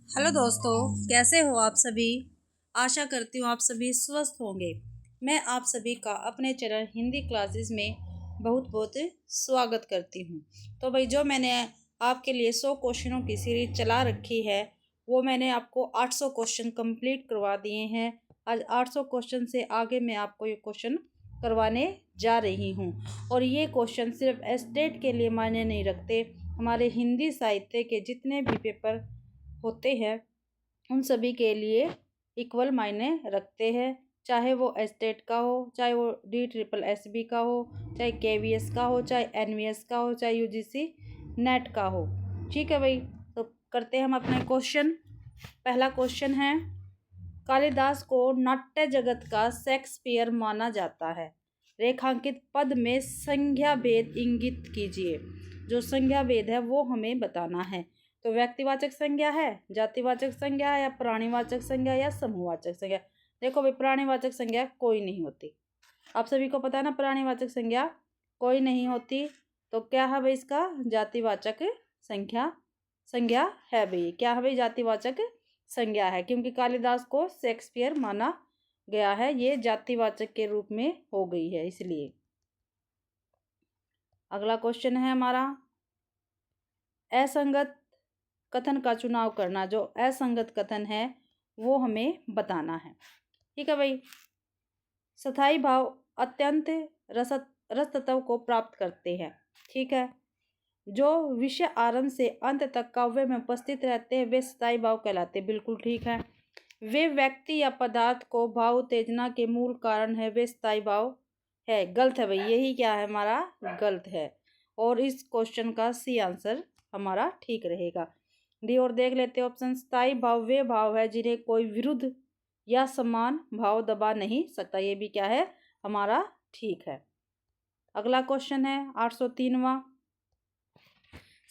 Hello दोस्तों, कैसे हो आप सभी। आशा करती हूँ आप सभी स्वस्थ होंगे। मैं आप सभी का अपने चैनल हिंदी क्लासेस में बहुत बहुत स्वागत करती हूँ। तो भाई, जो मैंने आपके लिए 100 क्वेश्चनों की सीरीज चला रखी है, वो मैंने आपको 800 क्वेश्चन कंप्लीट करवा दिए हैं। आज 800 क्वेश्चन से आगे मैं आपको ये क्वेश्चन करवाने जा रही हूँ। और ये क्वेश्चन सिर्फ एस्टेट के लिए मायने नहीं रखते, हमारे हिंदी साहित्य के जितने भी पेपर होते हैं उन सभी के लिए इक्वल मायने रखते हैं। चाहे वो एस्टेट का हो, चाहे वो DSSB का हो, चाहे KVS का हो, चाहे NVS का हो, चाहे UGC नेट का हो। ठीक है भाई, तो करते हैं हम अपने क्वेश्चन। पहला क्वेश्चन है, कालिदास को नाट्य जगत का शेक्सपियर माना जाता है। रेखांकित पद में संज्ञा भेद इंगित कीजिए। जो संज्ञा भेद है वो हमें बताना है। तो व्यक्तिवाचक संज्ञा है, जातिवाचक संज्ञा है, या प्राणीवाचक संज्ञा, या समूहवाचक संज्ञा। देखो भाई, प्राणीवाचक संज्ञा कोई नहीं होती, आप सभी को पता है ना। प्राणीवाचक संज्ञा कोई नहीं होती, तो क्या है भाई इसका जातिवाचक संज्ञा संज्ञा है भाई। क्या है भाई, जातिवाचक संज्ञा है, क्योंकि कालिदास को शेक्सपियर माना गया है, ये जातिवाचक के रूप में हो गई है इसलिए। अगला क्वेश्चन है हमारा, असंगत कथन का चुनाव करना। जो असंगत कथन है वो हमें बताना है। ठीक है भाई। स्थायी भाव अत्यंत रस रस तत्व को प्राप्त करते हैं। ठीक है। जो विषय आरंभ से अंत तक काव्य में उपस्थित रहते हैं वे स्थायी भाव कहलाते हैं। बिल्कुल ठीक है। वे व्यक्ति या पदार्थ को भाव उत्तेजना के मूल कारण है, वे स्थायी भाव है। गलत है भाई, यही क्या है हमारा, गलत है। और इस क्वेश्चन का सी आंसर हमारा ठीक रहेगा। डी और देख लेते हैं ऑप्शन। स्थायी भाव वे भाव है जिन्हें कोई विरुद्ध या समान भाव दबा नहीं सकता, ये भी क्या है हमारा ठीक है। अगला क्वेश्चन है 803वां,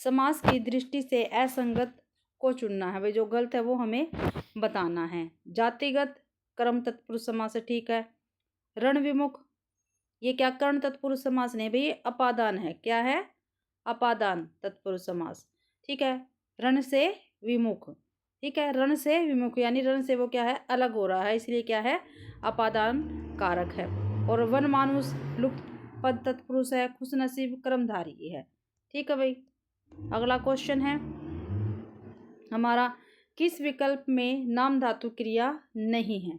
समास की दृष्टि से असंगत को चुनना है। भाई जो गलत है वो हमें बताना है। जातिगत कर्म तत्पुरुष समास है, ठीक है। रण विमुख, ये क्या कर्ण तत्पुरुष समास नहीं भाई, ये अपादान है। क्या है, अपादान तत्पुरुष समास। ठीक है। रण से विमुख, ठीक है। रण से विमुख यानी रण से वो क्या है, अलग हो रहा है, इसलिए क्या है, अपादान कारक है। और वन मानुष लुप्त पद तत्पुरुष है, खुश नसीब कर्मधारी है। ठीक है भाई। अगला क्वेश्चन है हमारा, किस विकल्प में नाम धातु क्रिया नहीं है।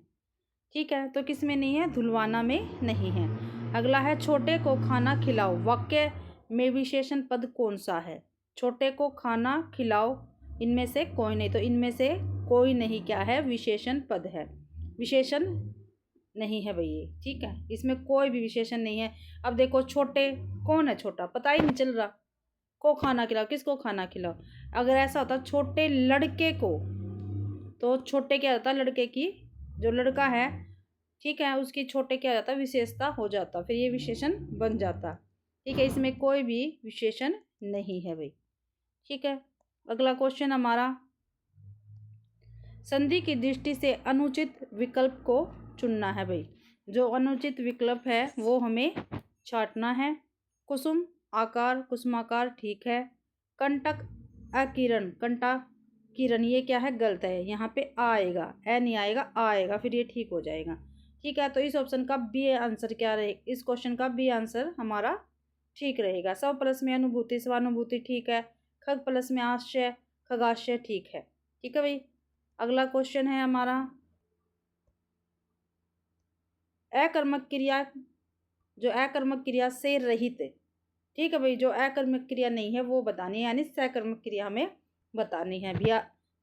ठीक है, तो किस में नहीं है, धुलवाना में नहीं है। अगला है, छोटे को खाना खिलाओ, वाक्य में विशेषण पद कौन सा है। छोटे को खाना खिलाओ, इनमें से कोई नहीं, तो इनमें से कोई नहीं क्या है, विशेषण पद है, विशेषण नहीं है भाई ये। ठीक है, इसमें कोई भी विशेषण नहीं है। अब देखो, छोटे कौन है, छोटा पता ही नहीं चल रहा। को खाना खिलाओ, किसको खाना खिलाओ। अगर ऐसा होता छोटे लड़के को, तो छोटे क्या होता, लड़के की जो लड़का है, ठीक है, उसकी छोटे क्या जाता, विशेषता हो जाता, फिर ये विशेषण बन जाता। ठीक है, इसमें कोई भी विशेषण नहीं है भाई। ठीक है। अगला क्वेश्चन हमारा, संधि की दृष्टि से अनुचित विकल्प को चुनना है भाई। जो अनुचित विकल्प है वो हमें छांटना है। कुसुम आकार, कुसुमाकार, ठीक है। कंटक अकिरण, कंटा किरण, ये क्या है, गलत है। यहाँ पे आएगा, ए नहीं आएगा, आएगा, फिर ये ठीक हो जाएगा। ठीक है, तो इस ऑप्शन का बी आंसर क्या रहेगा, इस क्वेश्चन का बी आंसर हमारा ठीक रहेगा। सव प्लस में अनुभूति स्वानुभूति, ठीक है। खग प्लस में आश्चर्य खगाश्चर्य, ठीक है। ठीक है भाई। अगला क्वेश्चन है हमारा, अकर्मक क्रिया, जो अकर्मक क्रिया से रहित, ठीक है भाई, जो अकर्मक क्रिया नहीं है वो बतानी है, यानी सकर्मक क्रिया हमें बतानी है।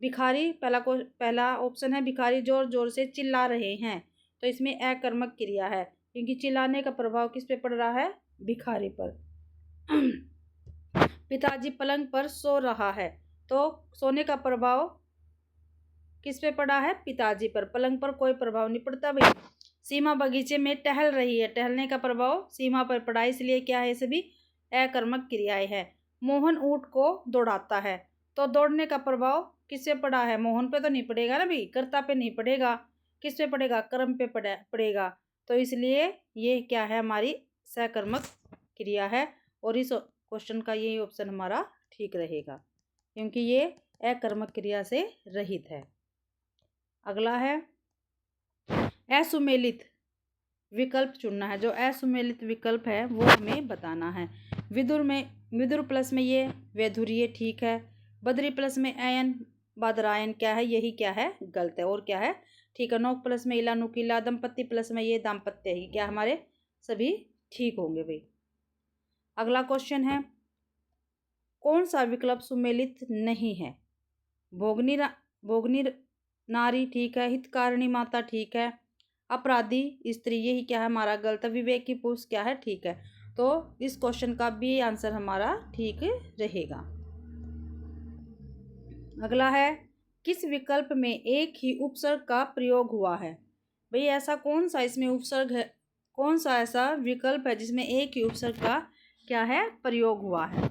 भिखारी, पहला ऑप्शन है, भिखारी जोर जोर से चिल्ला रहे हैं, तो इसमें अकर्मक क्रिया है, क्योंकि चिल्लाने का प्रभाव किस पे पड़ रहा है, भिखारी पर। पिताजी पलंग पर सो रहा है, तो सोने का प्रभाव किस पे पड़ा है, पिताजी पर। पलंग पर कोई प्रभाव नहीं पड़ता भाई। सीमा बगीचे में टहल रही है, टहलने का प्रभाव सीमा पर पड़ा, इसलिए क्या है, सभी अकर्मक क्रियाएं है। मोहन ऊंट को दौड़ाता है, तो दौड़ने का प्रभाव किस पे पड़ा है, मोहन पे तो नहीं पड़ेगा ना भाई, कर्ता पे नहीं पड़ेगा, किस पे पड़ेगा, कर्म पे पड़ेगा। तो इसलिए ये क्या है, हमारी सकर्मक क्रिया है। और इस क्वेश्चन का यही ऑप्शन हमारा ठीक रहेगा, क्योंकि ये अकर्मक क्रिया से रहित है। अगला है असुमेलित विकल्प चुनना है। जो असुमेलित विकल्प है वो हमें बताना है। विदुर प्लस में ये वैधुर्य ठीक है। बद्री प्लस में अयन बादरायन क्या है, यही क्या है, गलत है। और क्या है, ठीक है। नौक प्लस में इला नुकीला, दंपत्ति प्लस में ये दाम्पत्य ही, क्या हमारे सभी ठीक होंगे भाई। अगला क्वेश्चन है कौन सा विकल्प सुमेलित नहीं है। भोगनी नारी ठीक है। हितकारिणी माता ठीक है। अपराधी स्त्री, यही क्या है हमारा गलत है। विवेकी पुरुष क्या है, ठीक है। तो इस क्वेश्चन का भी आंसर हमारा ठीक रहेगा। अगला है किस विकल्प में एक ही उपसर्ग का प्रयोग हुआ है। भाई ऐसा कौन सा इसमें उपसर्ग है, कौन सा ऐसा विकल्प है जिसमें एक ही उपसर्ग का क्या है, प्रयोग हुआ है।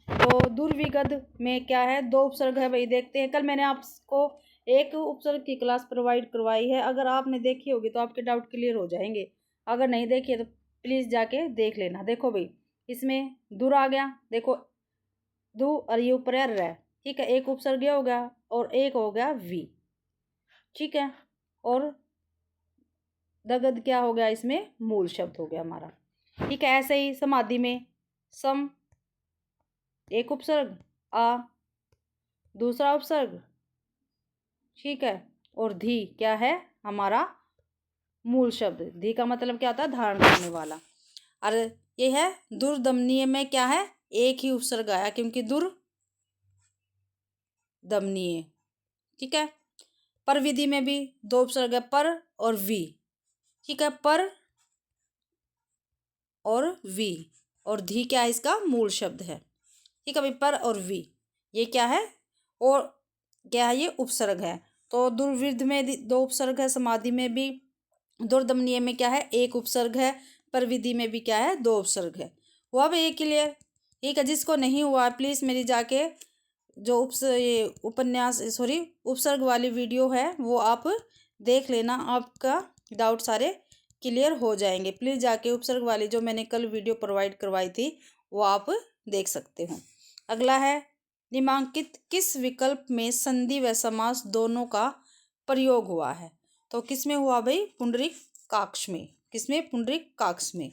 तो दुर्विगत में क्या है, दो उपसर्ग है भाई। देखते हैं, कल मैंने आपको एक उपसर्ग की क्लास प्रोवाइड करवाई है। अगर आपने देखी होगी तो आपके डाउट क्लियर हो जाएंगे। अगर नहीं देखी है तो प्लीज़ जाके देख लेना। देखो भाई इसमें दुर आ गया, देखो दु और ये ऊपर है, ठीक है। एक उपसर्ग हो गया और एक हो गया वी, ठीक है। और दगद क्या हो गया, इसमें मूल शब्द हो गया हमारा, ठीक है। ऐसे ही समाधि में सम एक उपसर्ग, आ दूसरा उपसर्ग, ठीक है। और धी क्या है हमारा मूल शब्द। धी का मतलब क्या होता है, धारण करने वाला। और ये है दुर्दमनीय में क्या है, एक ही उपसर्ग आया क्योंकि दुर्दमनीय, ठीक है। पर विधि में भी दो उपसर्ग है, पर और वी, ठीक है। पर और वी, और धी क्या है, इसका मूल शब्द है, ठीक है भाई। पर और वी ये क्या है, और क्या है, ये उपसर्ग है। तो दुर्विध में दो उपसर्ग है, समाधि में भी, दुर्दमनीय में क्या है, एक उपसर्ग है, पर विधि में भी क्या है, दो उपसर्ग है। हुआ भाई ये क्लियर, ठीक है। जिसको नहीं हुआ प्लीज़ मेरी जाके जो ये उपन्यास सॉरी उपसर्ग वाली वीडियो है वो आप देख लेना, आपका डाउट सारे क्लियर हो जाएंगे। प्लीज़ जाके उपसर्ग वाली जो मैंने कल वीडियो प्रोवाइड करवाई थी वो आप देख सकते हो। अगला है निम्नांकित किस विकल्प में संधि व समास दोनों का प्रयोग हुआ है। तो किस में हुआ भाई, पुंडरीक काक्ष में। किसमें, पुंडरीक काक्ष में।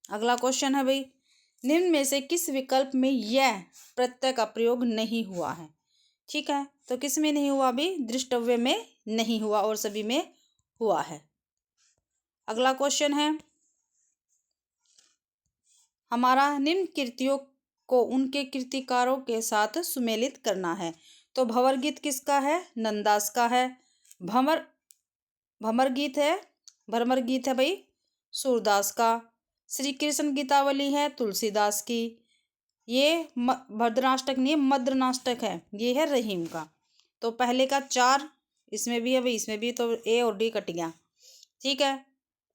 अगला क्वेश्चन है भाई निम्न में से किस विकल्प में यह प्रत्यय का प्रयोग नहीं हुआ है, ठीक है। तो किस में नहीं हुआ भाई, दृष्टव्य में नहीं हुआ और सभी में हुआ है। अगला क्वेश्चन है हमारा निम्न कृतियों को उनके कृतिकारों के साथ सुमेलित करना है। तो भंवर गीत किसका है, नंददास का है। भंवर गीत है, भ्रमर गीत है भाई सूरदास का। श्री कृष्ण गीतावली है तुलसीदास की। ये भद्रनाष्टक नहीं, मद्रनाष्टक है, ये है रहीम का। तो पहले का 4 इसमें भी है भाई, इसमें भी, तो ए और डी कट गया, ठीक है।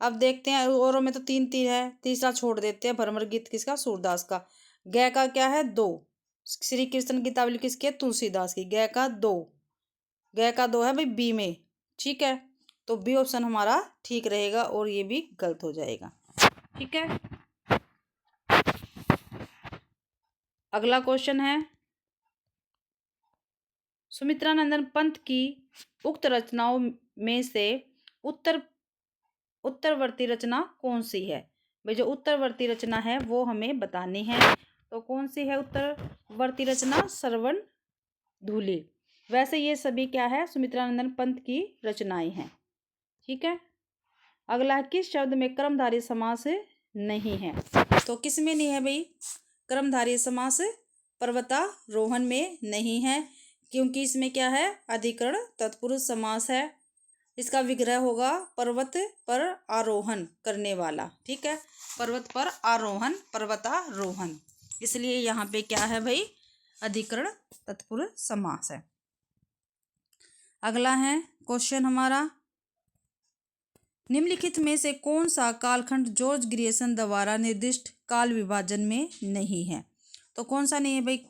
अब देखते हैं औरों में तो 3 है, तीसरा छोड़ देते हैं। भ्रमर गीत किसका, सूरदास का। गय का क्या है 2, श्री कृष्ण गीतावली किसकी है, तुलसीदास की। गय का 2, गय का 2 है भाई बी में, ठीक है। तो बी ऑप्शन हमारा ठीक रहेगा और ये भी गलत हो जाएगा, ठीक है। अगला क्वेश्चन है सुमित्रानंदन पंत की उक्त रचनाओं में से उत्तरवर्ती रचना कौन सी है। भाई जो उत्तरवर्ती रचना है वो हमें बतानी है। तो कौन सी है उत्तरवर्ती रचना, श्रवण धूलि। वैसे ये सभी क्या है, सुमित्रानंदन पंत की रचनाएं हैं, ठीक है। अगला किस शब्द में कर्मधारय समास नहीं है। तो किस में नहीं है भाई, कर्मधारय समास पर्वतारोहण में नहीं है क्योंकि इसमें क्या है, अधिकरण तत्पुरुष समास है। इसका विग्रह होगा पर्वत पर आरोहण करने वाला, ठीक है। पर्वत पर आरोहण, पर्वतारोहण, इसलिए यहाँ पे क्या है भाई, अधिकरण तत्पुरुष समास है। अगला है क्वेश्चन हमारा निम्नलिखित में से कौन सा कालखंड जॉर्ज ग्रियर्सन द्वारा निर्दिष्ट काल विभाजन में नहीं है। तो कौन सा नहीं है भाई,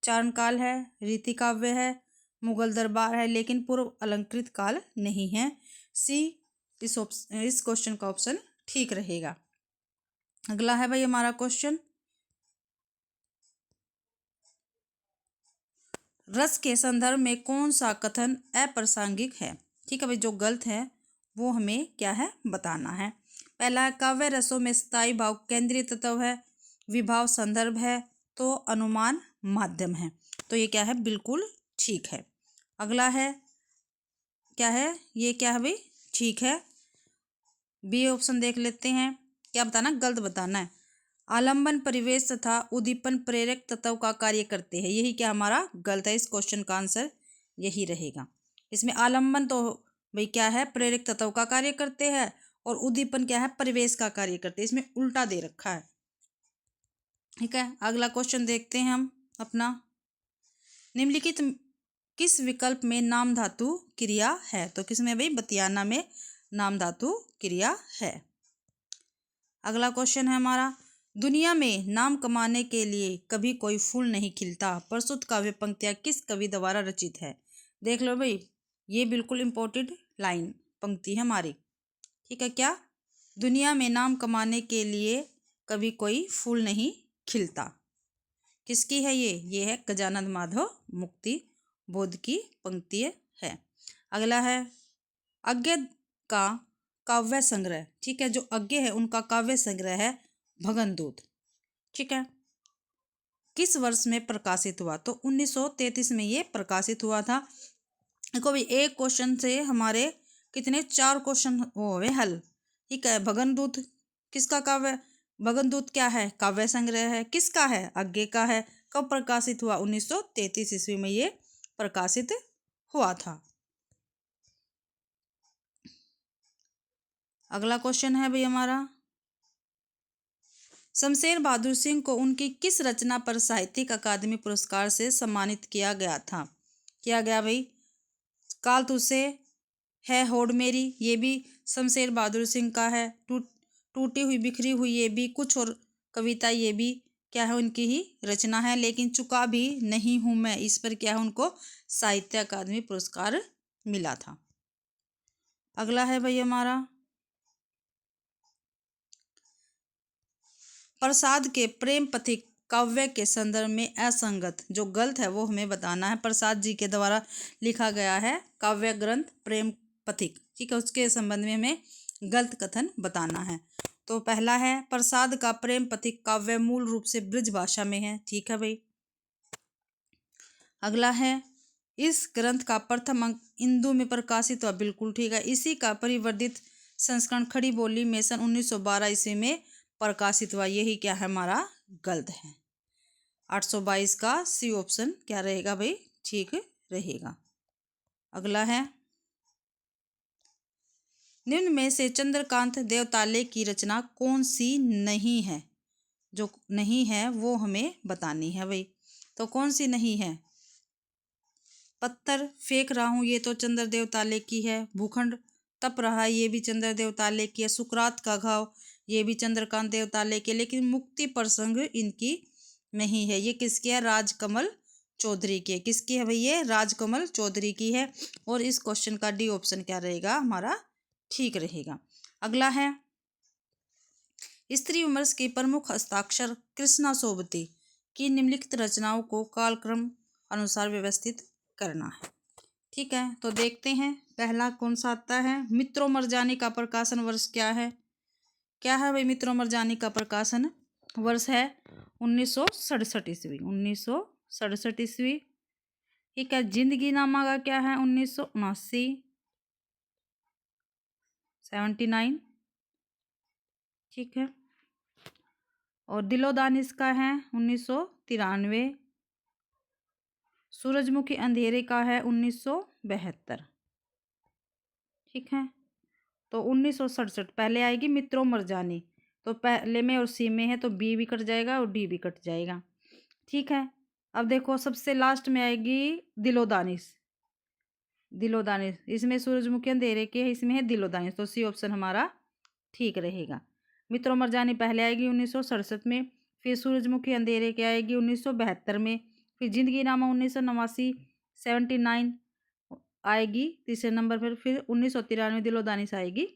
चारण काल है, रीति काव्य है, मुगल दरबार है, लेकिन पूर्व अलंकृत काल नहीं है। सी इस क्वेश्चन का ऑप्शन ठीक रहेगा। अगला है भाई हमारा क्वेश्चन रस के संदर्भ में कौन सा कथन अप्रासंगिक है? ठीक है भाई, जो गलत है वो हमें क्या है बताना है। पहला है काव्य रसों में स्थायी भाव केंद्रीय तत्व है, विभाव संदर्भ है, तो अनुमान माध्यम है। तो ये क्या है, बिल्कुल ठीक है। अगला है क्या है, ये क्या है भाई, ठीक है। बी ऑप्शन देख लेते हैं, क्या बताना, गलत बताना है। आलंबन परिवेश तथा उद्दीपन प्रेरक तत्व का कार्य करते हैं, यही क्या हमारा गलत है। इस क्वेश्चन का आंसर यही रहेगा। इसमें आलंबन तो भाई क्या है, प्रेरक तत्व का कार्य करते हैं, और उद्दीपन क्या है, परिवेश का कार्य करते हैं। इसमें उल्टा दे रखा है। ठीक है, अगला क्वेश्चन देखते हैं हम अपना। निम्नलिखित किस विकल्प में नाम धातु क्रिया है? तो किसमें भाई, बतियाना में नाम धातु क्रिया है। अगला क्वेश्चन है हमारा, दुनिया में नाम कमाने के लिए कभी कोई फूल नहीं खिलता, प्रस्तुत काव्य पंक्तियां किस कवि द्वारा रचित है? देख लो भाई, ये बिल्कुल इंपॉर्टेंट लाइन पंक्ति है हमारी। ठीक है, क्या, दुनिया में नाम कमाने के लिए कभी कोई फूल नहीं खिलता, किसकी है ये है गजानन माधव मुक्ति बोध की पंक्ति है। अगला है अज्ञे का काव्य संग्रह। ठीक है, जो अज्ञे है उनका काव्य संग्रह है भगनदूत। ठीक है, किस वर्ष में प्रकाशित हुआ? तो 1933 में ये प्रकाशित हुआ था। देखो भाई, एक क्वेश्चन से हमारे कितने, 4 क्वेश्चन हुए हल। ठीक है, भगनदूत किसका काव्य, भगनदूत क्या है, काव्य संग्रह है, किसका है, अज्ञे का है। कब प्रकाशित हुआ? 1933 ईस्वी में ये प्रकाशित हुआ था। अगला क्वेश्चन है भाई हमारा, शमशेर बहादुर सिंह को उनकी किस रचना पर साहित्यिक अकादमी पुरस्कार से सम्मानित किया गया था? किया गया भाई, काल तुझसे है होड़ मेरी, ये भी शमशेर बहादुर सिंह का है। टूटी हुई बिखरी हुई, ये भी, कुछ और कविता, ये भी क्या है, उनकी ही रचना है। लेकिन चुका भी नहीं हूं मैं, इस पर क्या है, उनको साहित्य अकादमी पुरस्कार मिला था। अगला है भाई हमारा, प्रसाद के प्रेम पथिक काव्य के संदर्भ में असंगत, जो गलत है वो हमें बताना है। प्रसाद जी के द्वारा लिखा गया है काव्य ग्रंथ प्रेम पथिक। ठीक है, उसके संबंध में हमें गलत कथन बताना है। तो पहला है, प्रसाद का प्रेम पथिक काव्य मूल रूप से ब्रज भाषा में है। ठीक है भाई। अगला है, इस ग्रंथ का प्रथम अंक इंदु में प्रकाशित हुआ। बिल्कुल ठीक है। इसी का परिवर्धित संस्करण खड़ी बोली में सन 1912 ईस्वी में प्रकाशित हुआ। यही क्या है, हमारा गलत है। 822 का सी ऑप्शन क्या रहेगा भाई, ठीक रहेगा। अगला है, निम्न में से चंद्रकांत देवताले की रचना कौन सी नहीं है? जो नहीं है वो हमें बतानी है भाई। तो कौन सी नहीं है? पत्थर फेंक रहा हूँ, ये तो चंद्रदेव ताले की है। भूखंड तप रहा है, ये भी चंद्रदेव ताले की है। सुकरात का घाव, ये भी चंद्रकांत देव ताले की। लेकिन मुक्ति प्रसंग इनकी नहीं है। ये किसकी है? राजकमल चौधरी की है। किसकी है भाई? ये राजकमल चौधरी की है। और इस क्वेश्चन का डी ऑप्शन क्या रहेगा हमारा, ठीक रहेगा। अगला है, स्त्री विमर्श के प्रमुख हस्ताक्षर कृष्णा सोबती की निम्नलिखित रचनाओं को कालक्रम अनुसार व्यवस्थित करना है। ठीक है, तो देखते हैं पहला कौन सा आता है। मित्रों मरजानी का प्रकाशन वर्ष क्या है? क्या है भाई? मित्रों मरजानी का प्रकाशन वर्ष है 1967 ईस्वी। 1967 ईस्वी। ठीक है, जिंदगी नामा का क्या है? 1979, 79। ठीक है, और दिलो दानिश का है 1993। सूरजमुखी अंधेरे का है 1972। ठीक है, तो 1967 पहले आएगी मित्रों मरजानी, तो पहले में और सी में है तो बी भी कट जाएगा और डी भी कट जाएगा। ठीक है, अब देखो सबसे लास्ट में आएगी दिलो दानिश। दिलो दानिश, इसमें सूरजमुखी अंधेरे के है, इसमें है दिलो दानिश, तो सी ऑप्शन हमारा ठीक रहेगा। मित्रों मरजानी पहले आएगी 1967 में, फिर सूरजमुखी अंधेरे के आएगी 1972 में, फिर जिंदगी नामा 1989, 79 आएगी तीसरे नंबर पर, फिर 1993 दिलो दानिश आएगी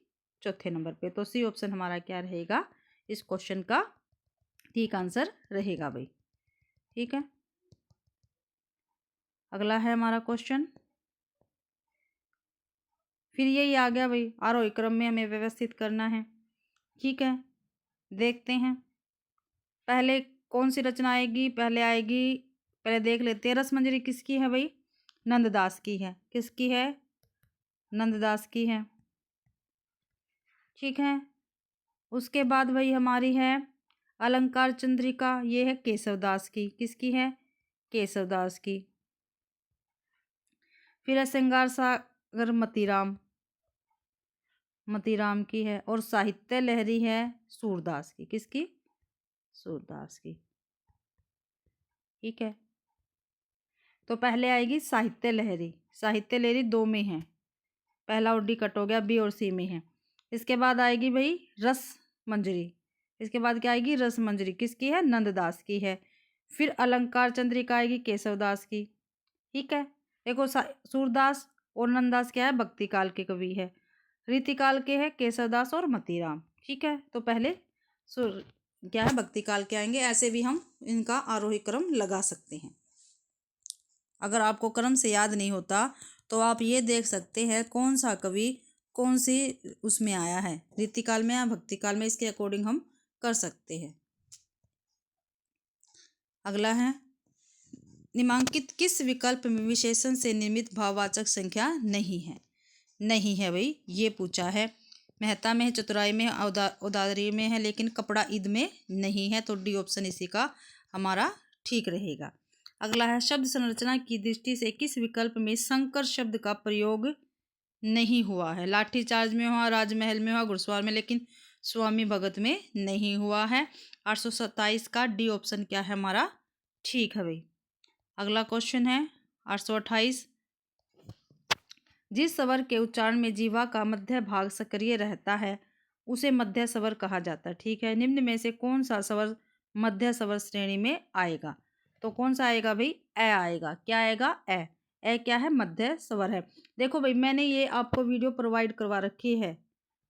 चौथे नंबर पे। तो सी ऑप्शन हमारा क्या रहेगा, इस क्वेश्चन का ठीक आंसर रहेगा भाई। ठीक है, अगला है हमारा क्वेश्चन, फिर यही आ गया भाई, आरोही क्रम में हमें व्यवस्थित करना है। ठीक है, देखते हैं पहले कौन सी रचना आएगी। पहले आएगी, पहले देख लेते हैं, रसमंजरी किसकी है भाई? नंददास की है। किसकी है? नंददास की है। ठीक है, उसके बाद भाई हमारी है अलंकार चंद्रिका, ये है केशवदास की। किसकी है? केशवदास की। फिर है श्रृंगार सागर मतीराम, मतीराम की है। और साहित्य लहरी है सूरदास की। किसकी? सूरदास की। ठीक है, तो पहले आएगी साहित्य लहरी। साहित्य लहरी दो में है, पहला और डी कट हो गया, बी और सी में है। इसके बाद आएगी भाई रस मंजरी। इसके बाद क्या आएगी? रस मंजरी। किसकी है? नंददास की है। फिर अलंकार चंद्रिका आएगी केशवदास की। ठीक है, देखो सूरदास और नंददास क्या है? भक्ति काल के कवि है। रीतिकाल के है केशवदास और मतीराम। ठीक है, तो पहले सुर क्या है? भक्ति काल के आएंगे। ऐसे भी हम इनका आरोही क्रम लगा सकते हैं। अगर आपको क्रम से याद नहीं होता तो आप ये देख सकते हैं कौन सा कवि कौन सी उसमें आया है, रीतिकाल में या भक्ति काल में, इसके अकॉर्डिंग हम कर सकते हैं। अगला है, निम्नलिखित किस विकल्प में विशेषण से निर्मित भाववाचक संख्या नहीं है? नहीं है भाई, ये पूछा है। मेहता में है, चतुराई में है, उदारी में है, लेकिन कपड़ा ईद में नहीं है। तो डी ऑप्शन इसी का हमारा ठीक रहेगा। अगला है, शब्द संरचना की दृष्टि से किस विकल्प में संकर शब्द का प्रयोग नहीं हुआ है? लाठी चार्ज में हुआ, राजमहल में हुआ, घुड़सवार में, लेकिन स्वामी भगत में नहीं हुआ है। 827 का डी ऑप्शन क्या है हमारा? ठीक है भाई। अगला क्वेश्चन है 828, जिस स्वर के उच्चारण में जीवा का मध्य भाग सक्रिय रहता है उसे मध्य स्वर कहा जाता है। ठीक है, निम्न में से कौन सा स्वर मध्य स्वर श्रेणी में आएगा? तो कौन सा आएगा भाई? ए आएगा। क्या आएगा? ए। ए क्या है? मध्य स्वर है। देखो भाई, मैंने ये आपको वीडियो प्रोवाइड करवा रखी है,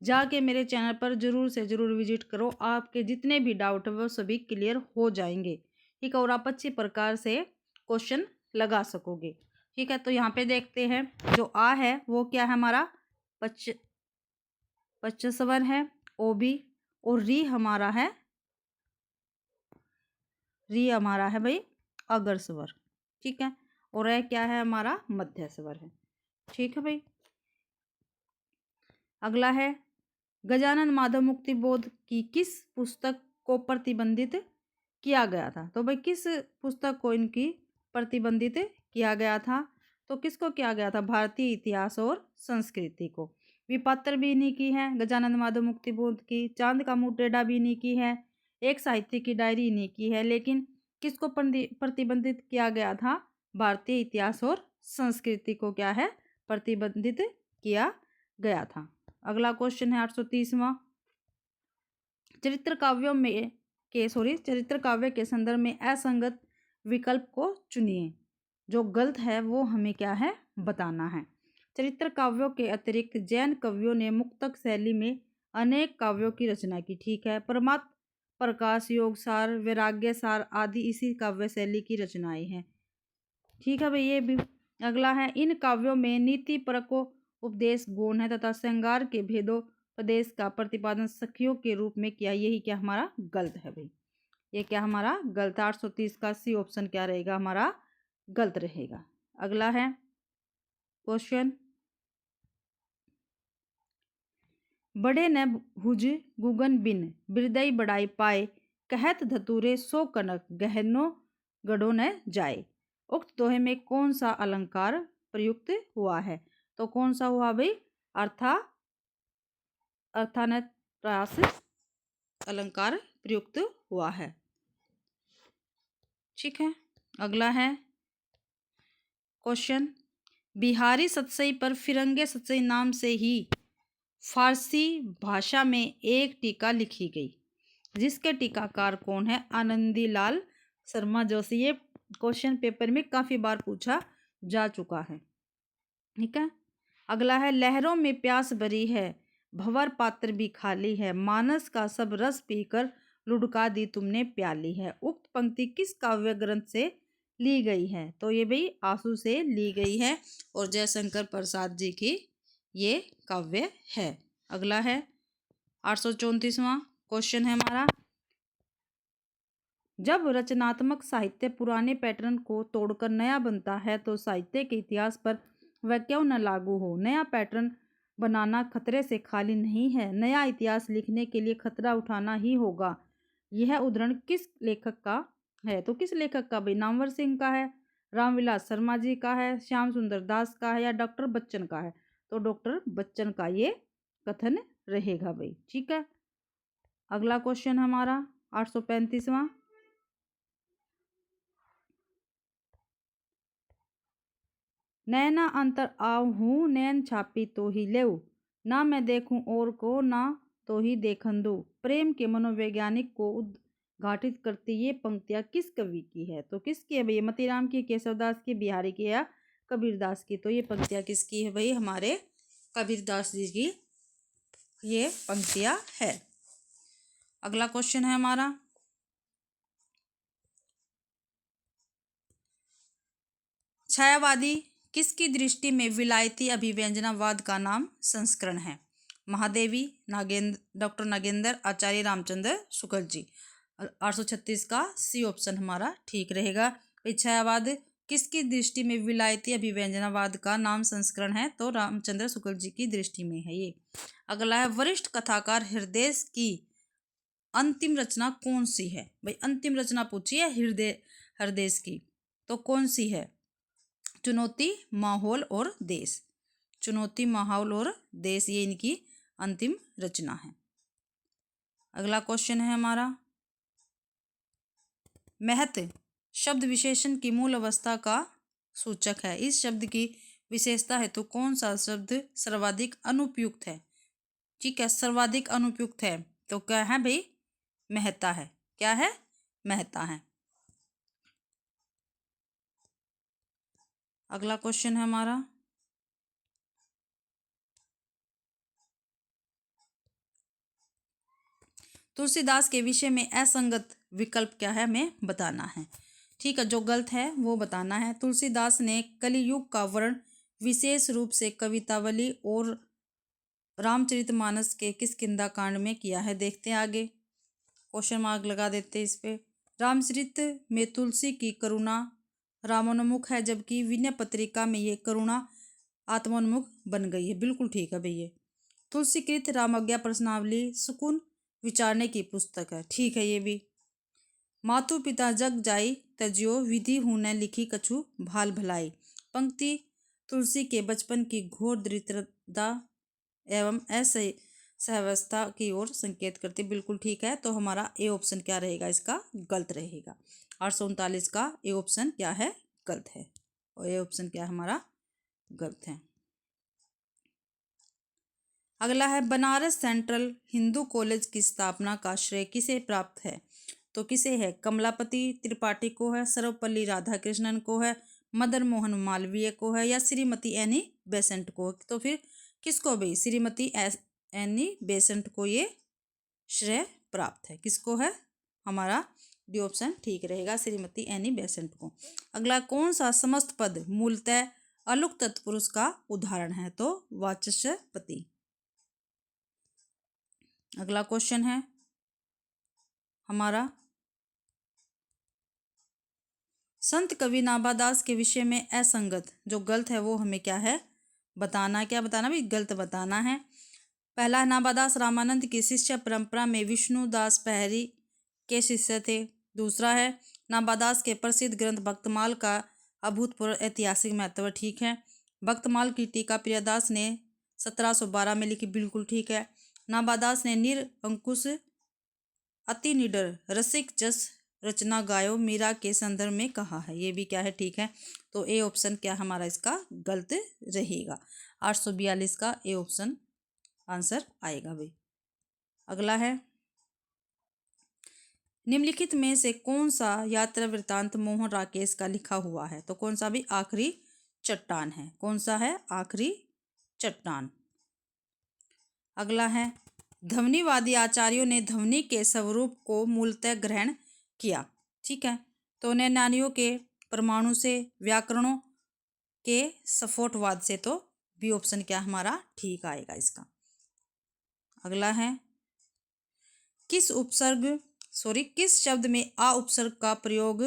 जाके मेरे चैनल पर जरूर से जरूर विजिट करो। आपके जितने भी डाउट है वो सभी क्लियर हो जाएंगे। ठीक है, और आप अच्छी प्रकार से क्वेश्चन लगा सकोगे। ठीक है, तो यहाँ पे देखते हैं, जो आ है वो क्या है हमारा? पच्च स्वर है, ओ भी। और री हमारा है, री हमारा है भाई अगर स्वर। ठीक है, और ए क्या है हमारा? मध्य स्वर है। ठीक है भाई। अगला है, गजानन माधव मुक्ति बोध की किस पुस्तक को प्रतिबंधित किया गया था? तो भाई किस पुस्तक को इनकी प्रतिबंधित किया गया था? तो किसको किया गया था? भारतीय इतिहास और संस्कृति को। विपात्र भी इन्हीं की है, गजानन माधव मुक्ति बोध की। चांद का मुंह टेढ़ा भी इन्हीं की है। एक साहित्य की डायरी इन्हीं की है। लेकिन किसको प्रतिबंधित किया गया था? भारतीय इतिहास और संस्कृति को क्या है? प्रतिबंधित किया गया था। अगला क्वेश्चन है 830वां, चरित्र काव्य के संदर्भ में असंगत विकल्प को चुनिए। जो गलत है वो हमें क्या है? बताना है। चरित्र काव्यों के अतिरिक्त जैन कवियों ने मुक्तक शैली में अनेक काव्यों की रचना की। ठीक है, परमात्म प्रकाश, योग सार, वैराग्य सार आदि इसी काव्य शैली की रचनाएं हैं। ठीक है भाई, ये भी। अगला है, इन काव्यों में नीति परको उपदेश गौण है तथा श्रृंगार के भेदोपदेश का प्रतिपादन सखियों के रूप में किया। यही क्या हमारा? गलत है भाई। ये क्या हमारा? गलत। 830 का सी ऑप्शन क्या रहेगा हमारा? गलत रहेगा। अगला है क्वेश्चन, बड़े न भुज गुगन बिन बिरदई बड़ाई पाए, कहत धतूरे सो कनक गहनो गढ़ो न जाए। उक्त दोहे में कौन सा अलंकार प्रयुक्त हुआ है? तो कौन सा हुआ भाई? अर्थानुप्रास अलंकार प्रयुक्त हुआ है। ठीक है, अगला है क्वेश्चन, बिहारी सतसई पर फिरंगे सतसई नाम से ही फारसी भाषा में एक टीका लिखी गई, जिसके टीकाकार कौन है? आनंदीलाल शर्मा जोशी। ये क्वेश्चन पेपर में काफी बार पूछा जा चुका है। ठीक है, अगला है, लहरों में प्यास भरी है, भंवर पात्र भी खाली है, मानस का सब रस पीकर लुढ़का दी तुमने प्याली है। उक्त पंक्ति किस काव्य ग्रंथ से ली गई है। तो ये भाई आंसू से ली गई है और जयशंकर प्रसाद जी की ये काव्य है। अगला है 834वां क्वेश्चन है हमारा, जब रचनात्मक साहित्य पुराने पैटर्न को तोड़कर नया बनता है तो साहित्य के इतिहास पर वह क्यों न लागू हो। नया पैटर्न बनाना खतरे से खाली नहीं है, नया इतिहास लिखने के लिए खतरा उठाना ही होगा। यह उदाहरण किस लेखक का है। तो किस लेखक का भाई, नामवर सिंह का है, रामविलास शर्मा जी का है, श्याम सुंदर दास का है या डॉक्टर बच्चन का है। तो डॉक्टर बच्चन का ये कथन रहेगा भाई। ठीक है, अगला क्वेश्चन हमारा 835वां, नैना अंतर आहूँ नैन छापी तो ही लेऊ, ना मैं देखूं और को ना तो ही देखन दो। प्रेम के मनोवैज्ञानिक को उद्घाटित करती ये पंक्तियां किस कवि की है। तो किसकी है भाई, मतीराम की, केशवदास की, बिहारी की या कबीरदास की। तो ये पंक्तियां किसकी है भाई, हमारे कबीरदास जी की ये पंक्तियां है। अगला क्वेश्चन है हमारा, छायावादी किसकी दृष्टि में विलायती अभिव्यंजनावाद का नाम संस्करण है। महादेवी, नागेंद्र, डॉक्टर नागेंद्र, आचार्य रामचंद्र शुक्ल जी। 836 का सी ऑप्शन हमारा ठीक रहेगा। छायावाद किसकी दृष्टि में विलायती अभिव्यंजनावाद का नाम संस्करण है। तो रामचंद्र शुक्ल जी की दृष्टि में है ये। अगला है, वरिष्ठ कथाकार हृदय की अंतिम रचना कौन सी है। भाई अंतिम रचना पूछी है हृदय की, तो कौन सी है। चुनौती, माहौल और देश। चुनौती, माहौल और देश ये इनकी अंतिम रचना है। अगला क्वेश्चन है हमारा, महत शब्द विशेषण की मूल अवस्था का सूचक है। इस शब्द की विशेषता है तो कौन सा शब्द सर्वाधिक अनुपयुक्त है। ठीक है, सर्वाधिक अनुपयुक्त है तो क्या है भाई, महता है। क्या है, महता है। अगला क्वेश्चन है हमारा, तुलसीदास के विषय में असंगत विकल्प क्या है हमें बताना है। ठीक है, जो गलत है वो बताना है। तुलसीदास ने कलियुग का वर्णन विशेष रूप से कवितावली और रामचरितमानस के किष्किंधा कांड में किया है। देखते हैं आगे, क्वेश्चन मार्क लगा देते हैं इस पे। रामचरित में तुलसी की करुणा रामोन्मुख है, जबकि विनय पत्रिका में ये करुणा आत्मोन्मुख बन गई है। बिल्कुल ठीक है भैया। तुलसीकृत रामज्ञा प्रश्नावली सुकून विचारने की पुस्तक है। ठीक है ये भी। मातु पिता जग जाई तजियो विधि हूँ न लिखी कछु भाल भलाई। पंक्ति तुलसी के बचपन की घोर दरिद्रता एवं असहावस्था की ओर संकेत करती। बिल्कुल ठीक है, तो हमारा ए ऑप्शन क्या रहेगा, इसका गलत रहेगा। 839 का ए ऑप्शन क्या है, गलत है। और ए ऑप्शन क्या है हमारा, गलत है। अगला है, बनारस सेंट्रल हिंदू कॉलेज की स्थापना का श्रेय किसे प्राप्त है। तो किसे है, कमलापति त्रिपाठी को है, सर्वपल्ली राधाकृष्णन को है, मदन मोहन मालवीय को है या श्रीमती एनी बेसेंट को। तो फिर किसको भाई, श्रीमती एनी बेसेंट को ये श्रेय प्राप्त है। किसको है, हमारा डी ऑप्शन ठीक रहेगा, श्रीमती एनी बेसेंट को। अगला, कौन सा समस्त पद मूलतः अलुक तत्पुरुष का उदाहरण है। तो वाचस्पति। अगला क्वेश्चन है हमारा, संत कवि नाभादास के विषय में असंगत जो गलत है वो हमें क्या है बताना है। क्या बताना भी, गलत बताना है। पहला, नाभादास रामानंद की शिष्य परंपरा में विष्णुदास पहरी के शिष्य थे। दूसरा है, नाभादास के प्रसिद्ध ग्रंथ भक्तमाल का अभूतपूर्व ऐतिहासिक महत्व। ठीक है। भक्तमाल की टीका प्रियदास ने 1712 में लिखी। बिल्कुल ठीक है। नाभादास ने निरंकुश अति निडर रसिक जस रचना गायो मीरा के संदर्भ में कहा है। ये भी क्या है, ठीक है। तो ए ऑप्शन क्या हमारा इसका गलत रहेगा। 842 का ए ऑप्शन आंसर आएगा भाई। अगला है, निम्नलिखित में से कौन सा यात्रा वृतांत मोहन राकेश का लिखा हुआ है। तो कौन सा भी, आखिरी चट्टान है। कौन सा है, आखिरी चट्टान। अगला है, ध्वनिवादी आचार्यों ने ध्वनि के स्वरूप को मूलतः ग्रहण किया। ठीक है। तो नैनानियों के परमाणु से, व्याकरणों के स्फोटवाद से। तो बी ऑप्शन क्या हमारा ठीक आएगा इसका। अगला है किस शब्द में आ उपसर्ग का प्रयोग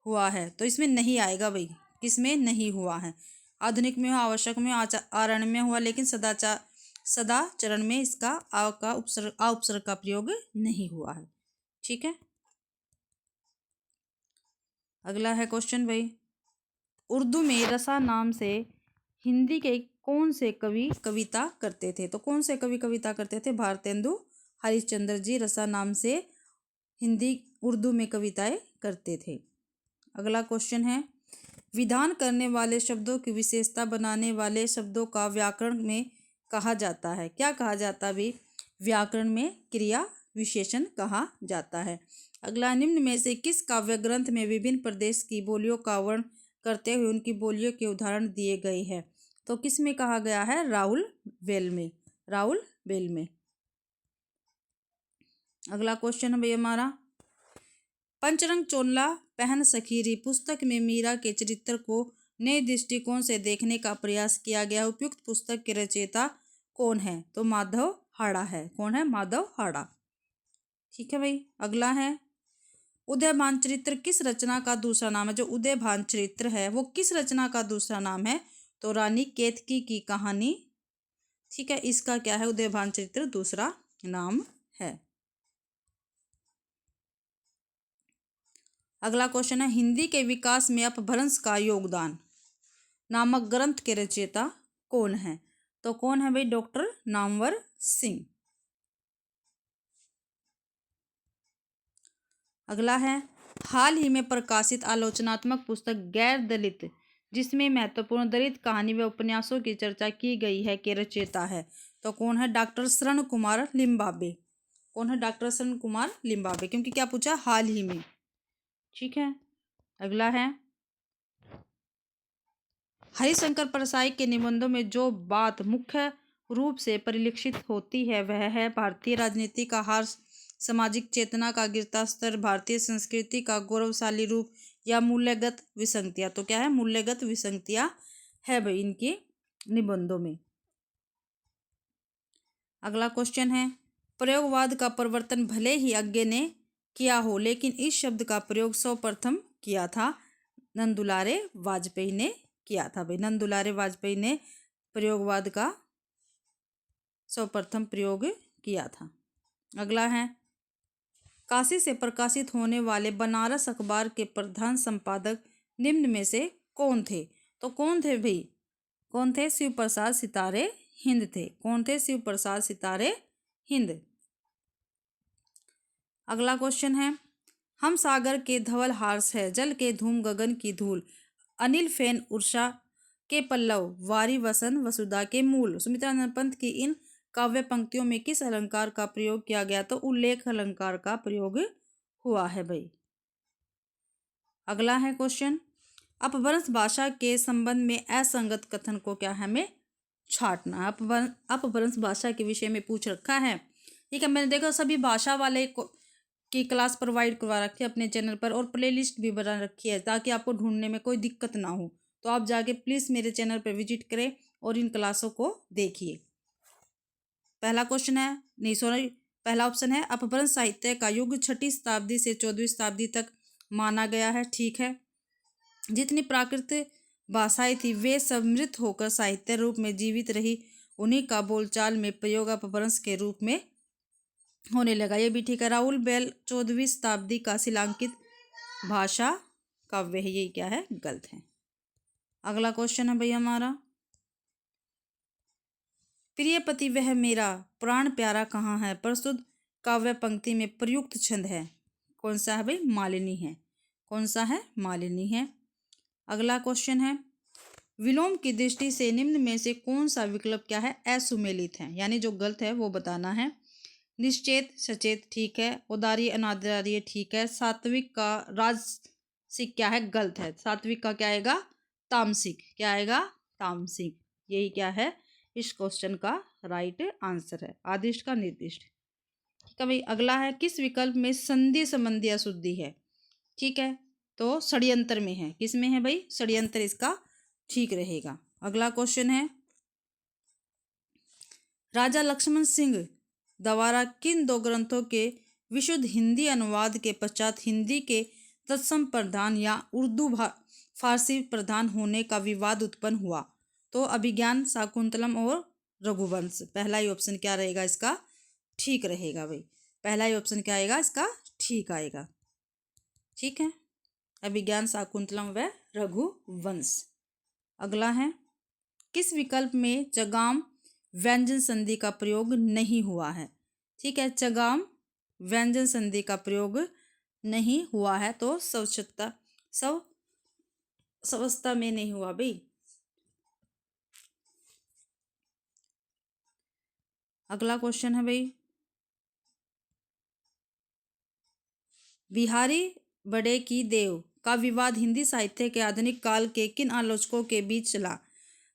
हुआ है। तो इसमें नहीं आएगा भाई, किसमें नहीं हुआ है। आधुनिक में हुआ, आवश्यक में, आरण्य में हुआ, लेकिन सदाचरण में इसका आ उपसर्ग का प्रयोग नहीं हुआ है। ठीक है। अगला है क्वेश्चन भाई, उर्दू में रसा नाम से हिंदी के कौन से कवि कविता करते थे। तो कौन से कवि कविता करते थे। भारतेंदु हरिश्चंद्र जी रसा नाम से हिंदी उर्दू में कविताएं करते थे। अगला क्वेश्चन है, विधान करने वाले शब्दों की विशेषता बनाने वाले शब्दों का व्याकरण में कहा जाता है। क्या कहा जाता है भाई, व्याकरण में क्रिया विशेषण कहा जाता है। अगला, निम्न में से किस काव्य ग्रंथ में विभिन्न प्रदेश की बोलियों का वर्णन करते हुए उनकी बोलियों के उदाहरण दिए गए हैं। तो किस में कहा गया है, राउल वेल में, राउल वेल में। अगला क्वेश्चन है भाई हमारा, पंचरंग चोला पहन सखीरी पुस्तक में मीरा के चरित्र को नए दृष्टिकोण से देखने का प्रयास किया गया। उपयुक्त पुस्तक के रचयिता कौन है। तो माधव हाड़ा है। कौन है, माधव हाड़ा। ठीक है भाई। अगला है, उदयभान चरित्र किस रचना का दूसरा नाम है। जो उदयभान चरित्र है वो किस रचना का दूसरा नाम है। तो रानी केतकी की कहानी। ठीक है, इसका क्या है, उदयभान चरित्र दूसरा नाम है। अगला क्वेश्चन है, हिंदी के विकास में अपभ्रंश का योगदान नामक ग्रंथ के रचयिता कौन है। तो कौन है भाई, डॉक्टर नामवर सिंह। अगला है, हाल ही में प्रकाशित आलोचनात्मक पुस्तक गैर दलित जिसमें महत्वपूर्ण दलित कहानी व उपन्यासों की चर्चा की गई है के रचयिता है। तो कौन है, डॉक्टर शरण कुमार लिम्बाबे। कौन है, डॉक्टर शरण कुमार लिम्बाबे, क्योंकि क्या पूछा, हाल ही में। ठीक है। अगला है, हरिशंकर परसाई के निबंधों में जो बात मुख्य रूप से परिलक्षित होती है वह है भारतीय राजनीति का हार, सामाजिक चेतना का गिरता स्तर, भारतीय संस्कृति का गौरवशाली रूप या मूल्यगत विसंगतियां। तो क्या है, मूल्यगत विसंगतियां है भाई इनके निबंधों में। अगला क्वेश्चन है, प्रयोगवाद का प्रवर्तन भले ही अज्ञे ने किया हो लेकिन इस शब्द का प्रयोग सर्वप्रथम किया था नंदुलारे वाजपेयी ने किया था भाई। नंदुलारे वाजपेयी ने प्रयोगवाद का सर्वप्रथम प्रयोग किया था। अगला है, काशी से प्रकाशित होने वाले बनारस अखबार के प्रधान संपादक निम्न में से कौन थे। तो कौन थे भाई, कौन थे, शिव प्रसाद सितारे हिंद थे। कौन थे, शिव प्रसाद सितारे हिंद। अगला क्वेश्चन है, हम सागर के धवल हार्स है, जल के धूम गगन की धूल, अनिल फेन उर्षा के पल्लव, वारी वसन वसुधा के मूल। सुमित्रानंद पंत की इन काव्य पंक्तियों में किस अलंकार का प्रयोग किया गया। तो उल्लेख अलंकार का प्रयोग हुआ है भाई। अगला है क्वेश्चन, अपभ्रंश भाषा के संबंध में असंगत कथन को क्या है, हमें छांटना। अपभ्रंश भाषा के विषय में पूछ रखा है। ठीक है, मैंने देखा सभी भाषा वाले की क्लास प्रोवाइड करवा रखी है अपने चैनल पर और प्लेलिस्ट भी बना रखी है ताकि आपको ढूंढने में कोई दिक्कत ना हो। तो आप जाके प्लीज़ मेरे चैनल पर विजिट करें और इन क्लासों को देखिए। पहला क्वेश्चन है, नहीं सॉरी, पहला ऑप्शन है, अपभ्रंश साहित्य का युग 6वीं शताब्दी से 14वीं शताब्दी तक माना गया है। ठीक है, जितनी प्राकृतिक भाषाएं थी वे समृद्ध होकर साहित्य रूप में जीवित रही, उन्हीं का बोलचाल में प्रयोग अपभ्रंश के रूप में होने लगा। ये भी ठीक है। राउल बेल 14वीं शताब्दी का शिलांकित भाषा काव्य है, ये क्या है, गलत है। अगला क्वेश्चन है भाई हमारा, प्रिय पति वह मेरा प्राण प्यारा कहाँ है प्रस्तुत काव्य पंक्ति में प्रयुक्त छंद है। कौन सा है भाई, मालिनी है। कौन सा है, मालिनी है। अगला क्वेश्चन है, विलोम की दृष्टि से निम्न में से कौन सा विकल्प क्या है, असुमेलित है, यानी जो गलत है वो बताना है। निश्चेत सचेत ठीक है, उदारी अनादारी ठीक है, सात्विक का राजसिक क्या है, गलत है। सात्विक का क्या आएगा, तामसिक। क्या आएगा, तामसिक। यही क्या है, इस क्वेश्चन का राइट आंसर है, आदिष्ट का निर्दिष्ट। ठीक है भाई। अगला है, किस विकल्प में संधि संबंधी अशुद्धि है। ठीक है, तो षड्यंत्र में है। किस में है भाई? षड्यंत्र इसका ठीक रहेगा। अगला क्वेश्चन है, राजा लक्ष्मण सिंह द्वारा किन दो ग्रंथों के विशुद्ध हिंदी अनुवाद के पश्चात हिंदी के तत्सम प्रधान या उर्दू फारसी प्रधान होने का विवाद उत्पन्न हुआ? तो अभिज्ञान, शाकुंतलम और रघुवंश। पहला ही ऑप्शन क्या रहेगा इसका? ठीक रहेगा भाई। पहला ही ऑप्शन क्या आएगा इसका? ठीक आएगा। ठीक है, अभिज्ञान, शाकुंतलम व रघुवंश। अगला है, किस विकल्प में चगाम व्यंजन संधि का प्रयोग नहीं हुआ है? ठीक है, चगाम व्यंजन संधि का प्रयोग नहीं हुआ है तो सवस्था में नहीं हुआ भाई। अगला क्वेश्चन है भाई, बिहारी बड़े की देव का विवाद हिंदी साहित्य के आधुनिक काल के किन आलोचकों के बीच चला?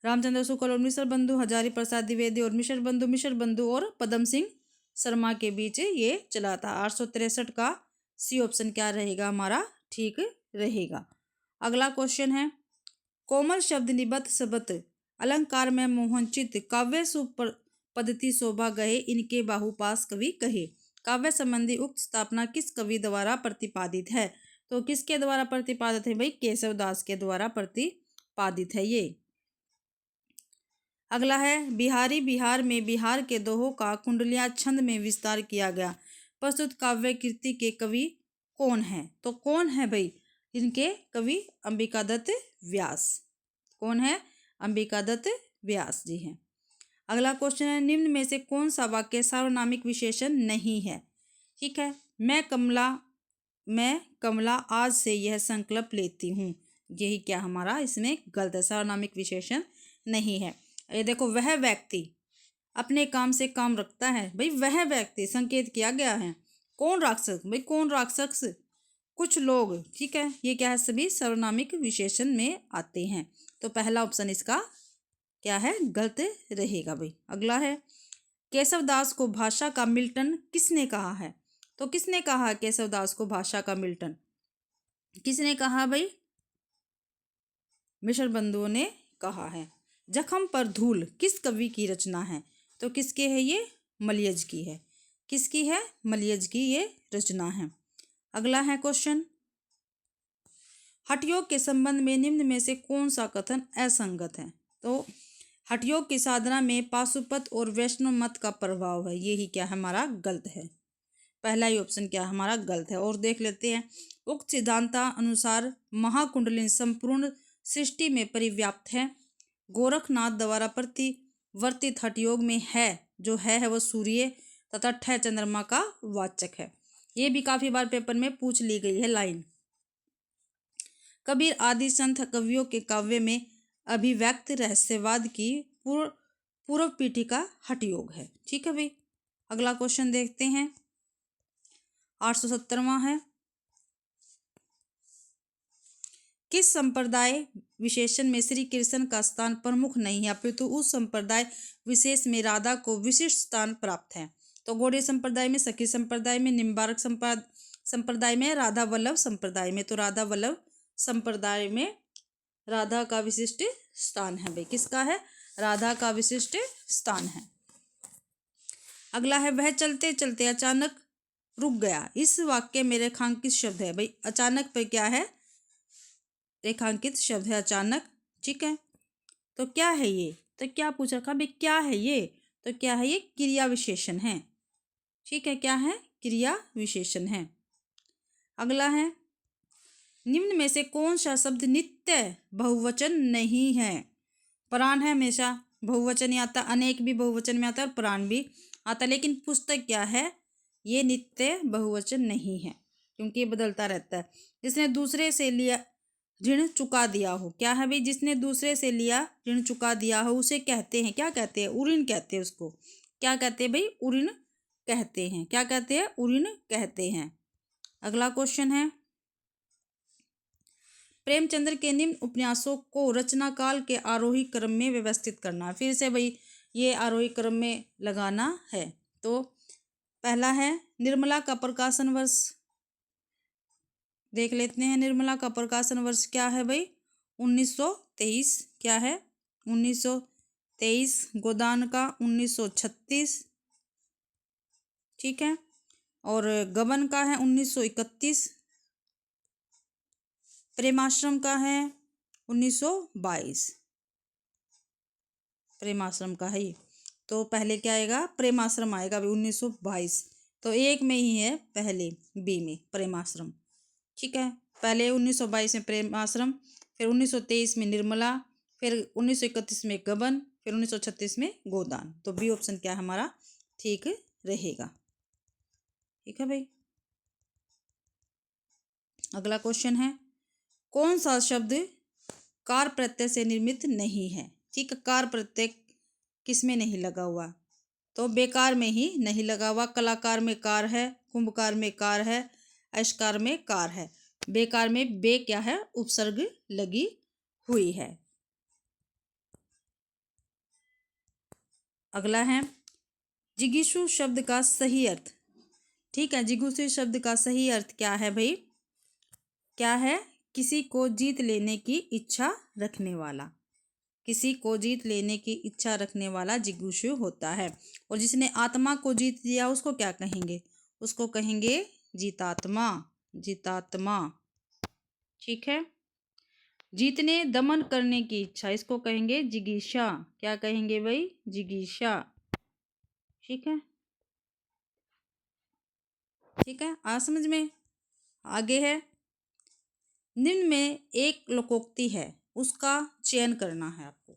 रामचंद्र शुक्ल और मिश्र बंधु, हजारी प्रसाद द्विवेदी और मिश्र बंधु और पदम सिंह शर्मा के बीच ये चला था। 863 का सी ऑप्शन क्या रहेगा हमारा? ठीक रहेगा। अगला क्वेश्चन है, कोमल शब्द निबद्ध शब्द अलंकार में मोहनचित काव्य सुपद्धति शोभा गहे इनके बाहुपास कवि कहे। काव्य संबंधी उक्त स्थापना किस कवि द्वारा प्रतिपादित है? तो किसके द्वारा प्रतिपादित है भाई? केशवदास के द्वारा प्रतिपादित है ये। अगला है, बिहारी बिहार में बिहार के दोहों का कुंडलिया छंद में विस्तार किया गया। प्रस्तुत काव्य कृति के कवि कौन है? तो कौन है भाई? इनके कवि अंबिकादत्त व्यास। कौन है? अंबिकादत्त व्यास जी हैं। अगला क्वेश्चन है, निम्न में से कौन सा वाक्य सार्वनामिक विशेषण नहीं है? ठीक है, मैं कमला आज से यह संकल्प लेती हूँ, यही क्या हमारा इसमें गलत है, सार्वनामिक विशेषण नहीं है। ये देखो, वह व्यक्ति अपने काम से काम रखता है, भाई वह व्यक्ति संकेत किया गया है। कौन राक्षस? भाई कौन राक्षस? कुछ लोग। ठीक है, ये क्या है? सभी सर्वनामिक विशेषण में आते हैं। तो पहला ऑप्शन इसका क्या है? गलत रहेगा भाई। अगला है, केशवदास को भाषा का मिल्टन किसने कहा है? तो किसने कहा केशवदास को भाषा का मिल्टन? किसने कहा भाई? मिश्र बंधुओं ने कहा है। जख्म पर धूल किस कवि की रचना है? तो किसके है ये? मलयज की है। किसकी है? मलयज की ये रचना है। अगला है क्वेश्चन, हठयोग के संबंध में निम्न में से कौन सा कथन असंगत है? तो हठयोग की साधना में पाशुपत और वैष्णव मत का प्रभाव है, यही क्या हमारा? गलत है। पहला ही ऑप्शन क्या हमारा? गलत है। और देख लेते हैं, उक्त सिद्धांता अनुसार महाकुंडलिनी संपूर्ण सृष्टि में परिव्याप्त है। गोरखनाथ द्वारा प्रतिवर्तित हठयोग में है जो है वो सूर्य तथा ठय चंद्रमा का वाचक है। ये भी काफी बार पेपर में पूछ ली गई है लाइन। कबीर आदि संत कवियों के काव्य में अभिव्यक्त रहस्यवाद की पूर्व पीठिका हठयोग है। ठीक है भाई। अगला क्वेश्चन देखते हैं, 870वां है, किस संप्रदाय विशेषण में श्री कृष्ण का स्थान प्रमुख नहीं है अपितु उस संप्रदाय विशेष में राधा को विशिष्ट स्थान प्राप्त है? तो गौड़ीय संप्रदाय में, सखी संप्रदाय में, निम्बार्क संप्रदाय में, राधा वल्लभ संप्रदाय में। तो राधा वल्लभ संप्रदाय में राधा का विशिष्ट स्थान है भाई। किसका है? राधा का विशिष्ट स्थान है। अगला है, वह चलते चलते अचानक रुक गया, इस वाक्य में रेखांकित शब्द है भाई। अचानक पे क्या है? रेखांकित शब्द है अचानक। ठीक है, तो क्या है ये? तो क्या पूछ रखा भाई? क्या है ये? तो क्या है ये? क्रिया विशेषण है। ठीक है, क्या है? क्रिया विशेषण है। अगला है, निम्न में से कौन सा शब्द नित्य बहुवचन नहीं है? प्राण है, हमेशा बहुवचन ही आता, अनेक भी बहुवचन में आता है और प्राण भी आता, लेकिन पुस्तक क्या है? ये नित्य बहुवचन नहीं है क्योंकि ये बदलता रहता है। जिसने दूसरे से लिया ऋण चुका दिया हो, क्या है भाई? जिसने दूसरे से लिया ऋण चुका दिया हो उसे कहते हैं, क्या कहते हैं? उऋण कहते हैं उसको। क्या कहते हैं भाई? उऋण कहते हैं। क्या कहते हैं? उऋण कहते हैं। अगला क्वेश्चन है, प्रेमचंद्र के निम्न उपन्यासों को रचना काल के आरोही क्रम में व्यवस्थित करना। फिर से भाई ये आरोही क्रम में लगाना है। तो पहला है, निर्मला का प्रकाशन वर्ष देख लेते हैं। निर्मला का प्रकाशन वर्ष क्या है भाई? 1923। क्या है? 1923। गोदान का 1936। ठीक है। और गबन का है 1931। प्रेमाश्रम का है 1922। प्रेमाश्रम का है ये। तो पहले क्या आएगा? प्रेमाश्रम आएगा अभी 1922। तो एक में ही है पहले, बी में प्रेमाश्रम। ठीक है। पहले 1922 में प्रेमाश्रम, फिर 1923 में निर्मला, फिर 1931 में गबन, फिर 1936 में गोदान। तो बी ऑप्शन क्या है हमारा? ठीक रहेगा। ठीक है भाई। अगला क्वेश्चन है, कौन सा शब्द कार प्रत्यय से निर्मित नहीं है? ठीक है। कार प्रत्यय किस में नहीं लगा हुआ? तो बेकार में ही नहीं लगा हुआ। कलाकार में कार है, कुंभकार में कार है, अशकार में कार है। बेकार में बे क्या है? उपसर्ग लगी हुई है। अगला है, जिगीषु शब्द का सही अर्थ। ठीक है। जिगीषु शब्द का सही अर्थ क्या है भाई? क्या है? किसी को जीत लेने की इच्छा रखने वाला। किसी को जीत लेने की इच्छा रखने वाला जिगीषु होता है। और जिसने आत्मा को जीत लिया उसको क्या कहेंगे? उसको कहेंगे जीतात्मा। जीतात्मा। ठीक है। जीतने दमन करने की इच्छा, इसको कहेंगे जिगीषा। क्या कहेंगे भाई? जिगीषा। ठीक है। ठीक है। आ समझ में? आगे है, निम्न में एक लोकोक्ति है, उसका चयन करना है आपको।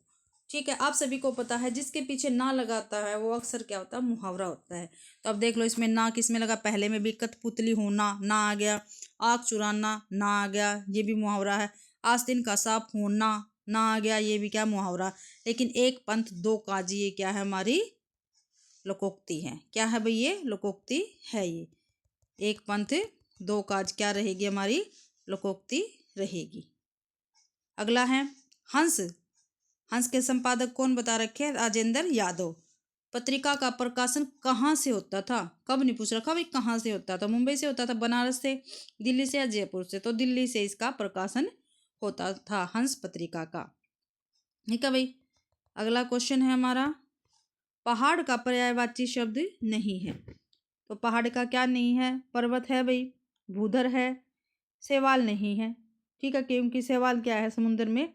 ठीक है। आप सभी को पता है जिसके पीछे ना लगाता है वो अक्सर क्या होता है? मुहावरा होता है। तो अब देख लो इसमें ना किस में लगा? पहले में भी कठपुतली होना ना आ गया, आग चुराना ना आ गया, ये भी मुहावरा है। आस्तीन का सांप होना ना आ गया, ये भी क्या? मुहावरा। लेकिन एक पंथ दो काजी, ये क्या है? हमारी लोकोक्ति है। क्या है भाई? ये लोकोक्ति है। ये एक पंथ दो काज क्या रहेगी? हमारी लोकोक्ति रहेगी। अगला है, हंस। हंस के संपादक कौन बता रखे हैं? राजेंद्र यादव। पत्रिका का प्रकाशन कहाँ से होता था? कब नहीं पूछ रखा भाई, कहाँ से होता था? मुंबई से होता था, बनारस से, दिल्ली से या जयपुर से? तो दिल्ली से इसका प्रकाशन होता था, हंस पत्रिका का। ठीक है भाई। अगला क्वेश्चन है हमारा, पहाड़ का पर्यायवाची शब्द नहीं है। तो पहाड़ का क्या नहीं है? पर्वत है भाई, भूधर है, शैवाल नहीं है। ठीक है। क्योंकि शैवाल क्या है? समुद्र में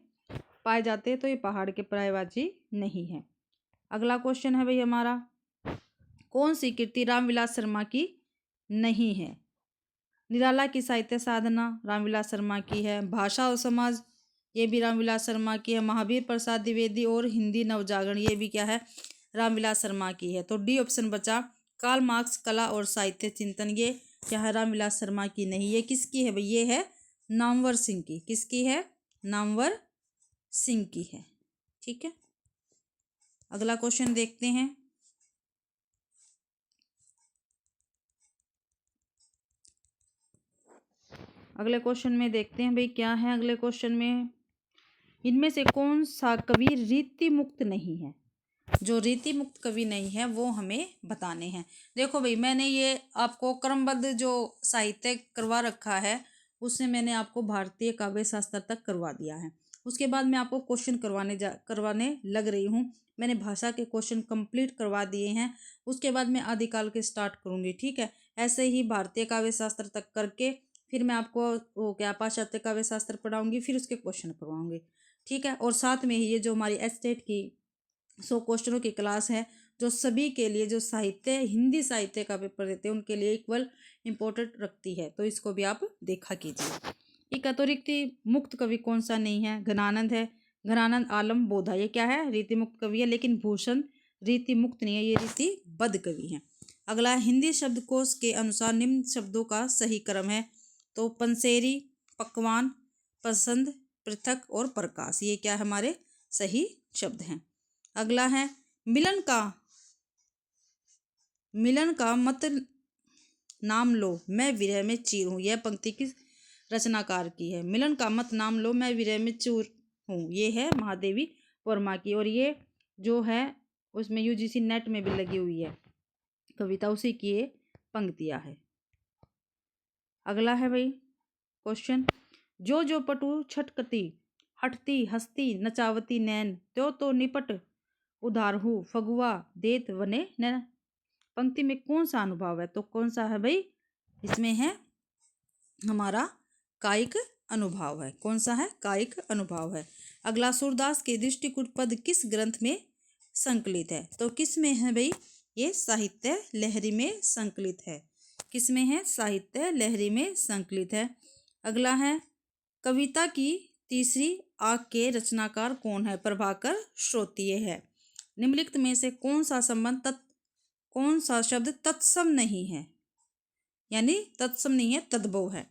पाए जाते हैं, तो ये पहाड़ के पर्यायवाची नहीं है। अगला क्वेश्चन है भाई हमारा, कौन सी कृति रामविलास शर्मा की नहीं है? निराला की साहित्य साधना रामविलास शर्मा की है। भाषा और समाज, ये भी रामविलास शर्मा की है। महावीर प्रसाद द्विवेदी और हिंदी नवजागरण, ये भी क्या है? रामविलास शर्मा की है। तो डी ऑप्शन बचा, कार्ल मार्क्स कला और साहित्य चिंतन, ये क्या है? रामविलास शर्मा की नहीं। ये किसकी है भाई? ये है नामवर सिंह की। किसकी है? नामवर सिंह की है। ठीक है। अगला क्वेश्चन देखते हैं, अगले क्वेश्चन में देखते हैं भाई क्या है अगले क्वेश्चन में, इनमें से कौन सा कवि रीति मुक्त नहीं है? जो रीति मुक्त कवि नहीं है वो हमें बताने हैं। देखो भाई, मैंने ये आपको क्रमबद्ध जो साहित्य करवा रखा है उससे मैंने आपको भारतीय काव्य शास्त्र तक करवा दिया है। उसके बाद मैं आपको क्वेश्चन करवाने लग रही हूँ। मैंने भाषा के क्वेश्चन कंप्लीट करवा दिए हैं। उसके बाद मैं आदिकाल के स्टार्ट करूँगी। ठीक है। ऐसे ही भारतीय काव्य शास्त्र तक करके फिर मैं आपको वो क्या पाश्चात्य काव्य शास्त्र पढ़ाऊंगी, फिर उसके क्वेश्चन करवाऊंगी। ठीक है। और साथ में ही ये जो हमारी एस्टेट की 100 क्वेश्चनों की क्लास है, जो सभी के लिए, जो साहित्य हिंदी साहित्य का पेपर देते हैं उनके लिए इक्वल इम्पोर्टेंट रखती है, तो इसको भी आप देखा कीजिए। एक अतिरिक्ति मुक्त कवि कौन सा नहीं है? घनानंद है। घनानंद आलम बोधा, ये क्या है? रीति मुक्त कवि है। लेकिन भूषण रीति मुक्त नहीं है, ये रीतिबद्ध कवि है। अगला, हिंदी शब्दकोश के अनुसार निम्न शब्दों का सही क्रम है। तो पंसेरी, पकवान, पसंद, पृथक और प्रकाश, ये क्या हमारे सही शब्द हैं। अगला है, मिलन का मत नाम लो, मैं विरह में चीर हूँ। यह पंक्ति किस रचनाकार की है? मिलन का मत नाम लो, मैं विरह में चूर हूँ, ये है महादेवी वर्मा की। और ये जो है उसमें यूजीसी नेट में भी लगी हुई है कविता, उसी की ये पंक्तियाँ है। अगला है भाई, क्वेश्चन, जो पटु छटकती हटती हस्ती नचावती नैन त्यो तो निपट उधारहु फगुआ देत वने नैन। पंक्ति में कौन सा अनुभाव है? तो कौन सा है भाई? इसमें है हमारा कायिक अनुभाव है। कौन सा है? कायिक अनुभाव है। अगला, सूरदास के दृष्टिकूट पद किस ग्रंथ में संकलित है? तो किस में है भाई? ये साहित्य लहरी में संकलित है। किस में है? साहित्य लहरी में संकलित है। अगला है, कविता की तीसरी आंख के रचनाकार कौन है? प्रभाकर श्रोत्रिय है। निम्नलिखित में से कौन सा शब्द तत्सम नहीं है? यानी तत्सम नहीं है, तद्भव है।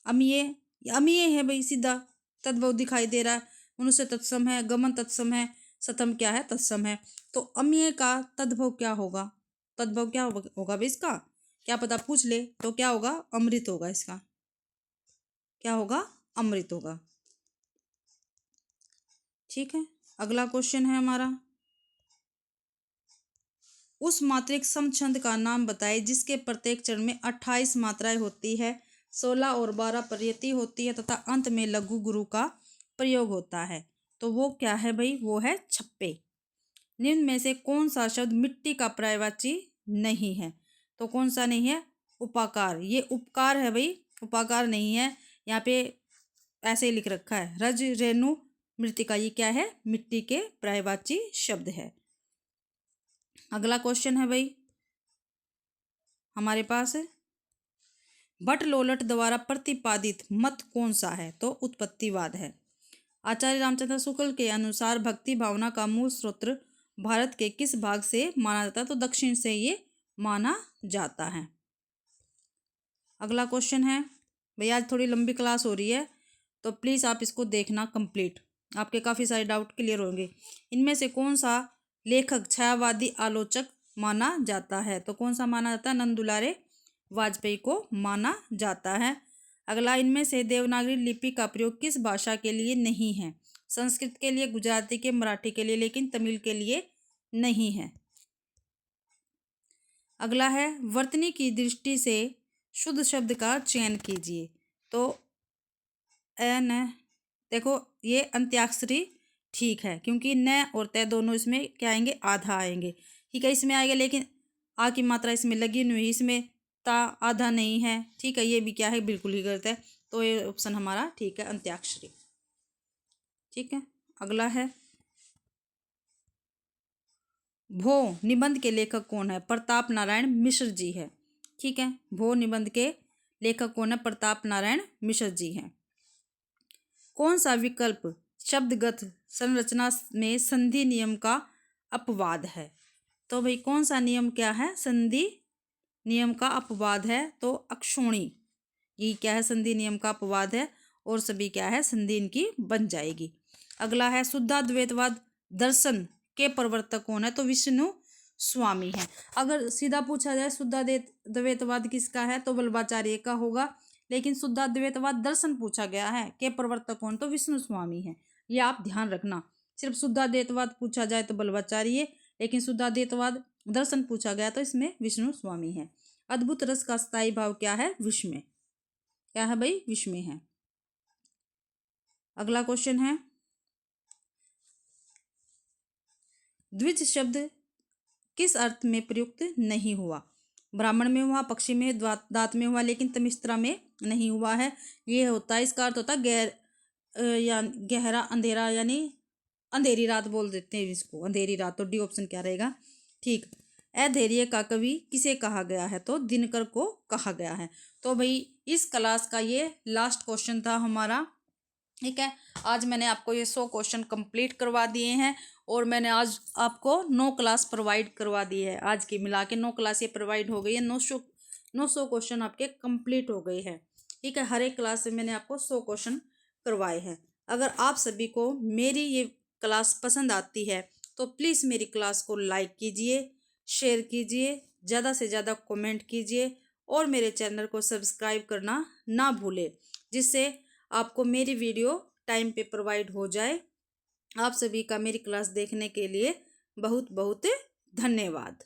अमीय है भाई, सीधा तद्भव दिखाई दे रहा है। मनुष्य तत्सम है, गमन तत्सम है, सतम क्या है? तत्सम है। तो अमीय का तद्भव क्या होगा? तद्भव क्या होगा भाई इसका? क्या पता पूछ ले तो क्या होगा? अमृत होगा इसका। क्या होगा? अमृत होगा। ठीक है, अगला क्वेश्चन है हमारा, उस मात्रिक समछंद का नाम बताए जिसके प्रत्येक चरण में 28 मात्राएं होती है, 16 और 12 प्रयति होती है तथा अंत में लघु गुरु का प्रयोग होता है। तो वो क्या है भाई? वो है छप्पे। निम्न में से कौन सा शब्द मिट्टी का पर्यायवाची नहीं है? तो कौन सा नहीं है? उपाकार। ये उपकार है भाई, उपाकार नहीं है। यहाँ पे ऐसे ही लिख रखा है, रज रेणु मृतिका। ये क्या है? मिट्टी के पर्यायवाची शब्द है। अगला क्वेश्चन है भाई हमारे पास, भट्ट लोलट द्वारा प्रतिपादित मत कौन सा है? तो उत्पत्तिवाद है। आचार्य रामचंद्र शुक्ल के अनुसार भक्ति भावना का मूल स्रोत भारत के किस भाग से माना जाता है? तो दक्षिण से ये माना जाता है। अगला क्वेश्चन है भाई, आज थोड़ी लंबी क्लास हो रही है तो प्लीज़ आप इसको देखना कंप्लीट, आपके काफ़ी सारे डाउट क्लियर होंगे। इनमें से कौन सा लेखक छायावादी आलोचक माना जाता है? तो कौन सा माना जाता है? नंद दुलारे वाजपेयी को माना जाता है। अगला, इनमें से देवनागरी लिपि का प्रयोग किस भाषा के लिए नहीं है? संस्कृत के लिए, गुजराती के, मराठी के लिए, लेकिन तमिल के लिए नहीं है। अगला है, वर्तनी की दृष्टि से शुद्ध शब्द का चयन कीजिए। तो न देखो, ये अंत्याक्षरी ठीक है, क्योंकि न और तय दोनों इसमें क्या आएंगे? आधा आएंगे। ठीक है, इसमें आएगा, लेकिन आ की मात्रा इसमें लगी नहीं हुई, इसमें ता आधा नहीं है। ठीक है, ये भी क्या है? बिल्कुल ही गलत है। तो ये ऑप्शन हमारा ठीक है, अंत्याक्षरी। ठीक है, अगला है, भो निबंध के लेखक कौन है? प्रताप नारायण मिश्र जी है। ठीक है, भो निबंध के लेखक कौन है? प्रताप नारायण मिश्र जी हैं। कौन सा विकल्प शब्दगत संरचना में संधि नियम का अपवाद है? तो भाई कौन सा नियम क्या है? संधि नियम का अपवाद है। तो अक्षोणी, ये क्या है? संधि नियम का अपवाद है, और सभी क्या है? संधि इनकी बन जाएगी। अगला है, शुद्धाद्वैतवाद दर्शन के प्रवर्तक कौन है? तो विष्णु स्वामी है। अगर सीधा पूछा जाए शुद्धाद्वैतवाद किसका है, तो वल्लभाचार्य का होगा, लेकिन शुद्धाद्वैतवाद दर्शन पूछा गया है, के प्रवर्तक कौन? तो विष्णु स्वामी है। ये आप ध्यान रखना। सिर्फ शुद्धाद्वैतवाद पूछा जाए तो वल्लभाचार्य, लेकिन शुद्धाद्वैतवाद दर्शन पूछा गया तो इसमें विष्णु स्वामी है। अद्भुत रस का स्थायी भाव क्या है? विष में। क्या है भाई? विष में है। अगला क्वेश्चन है, द्विज शब्द किस अर्थ में प्रयुक्त नहीं हुआ? ब्राह्मण में हुआ, पक्षी में, दात में हुआ, लेकिन तमिस्त्रा में नहीं हुआ है। ये होता है, इसका अर्थ होता है या गहरा अंधेरा, यानी अंधेरी रात बोल देते हैं इसको, अंधेरी रात। तो डी ऑप्शन क्या रहेगा? ठीक। अधैर्य का कवि किसे कहा गया है? तो दिनकर को कहा गया है। तो भाई इस क्लास का ये लास्ट क्वेश्चन था हमारा। ठीक है, आज मैंने आपको ये 100 क्वेश्चन कंप्लीट करवा दिए हैं, और मैंने आज आपको 9 क्लास प्रोवाइड करवा दी है। आज की मिला के 9 क्लास ये प्रोवाइड हो गई है। 900 क्वेश्चन आपके कंप्लीट हो गए हैं। ठीक है, हर एक क्लास से मैंने आपको 100 क्वेश्चन करवाए हैं। अगर आप सभी को मेरी ये क्लास पसंद आती है तो प्लीज़ मेरी क्लास को लाइक कीजिए, शेयर कीजिए, ज़्यादा से ज़्यादा कमेंट कीजिए, और मेरे चैनल को सब्सक्राइब करना ना भूलें, जिससे आपको मेरी वीडियो टाइम पे प्रोवाइड हो जाए। आप सभी का मेरी क्लास देखने के लिए बहुत बहुत धन्यवाद।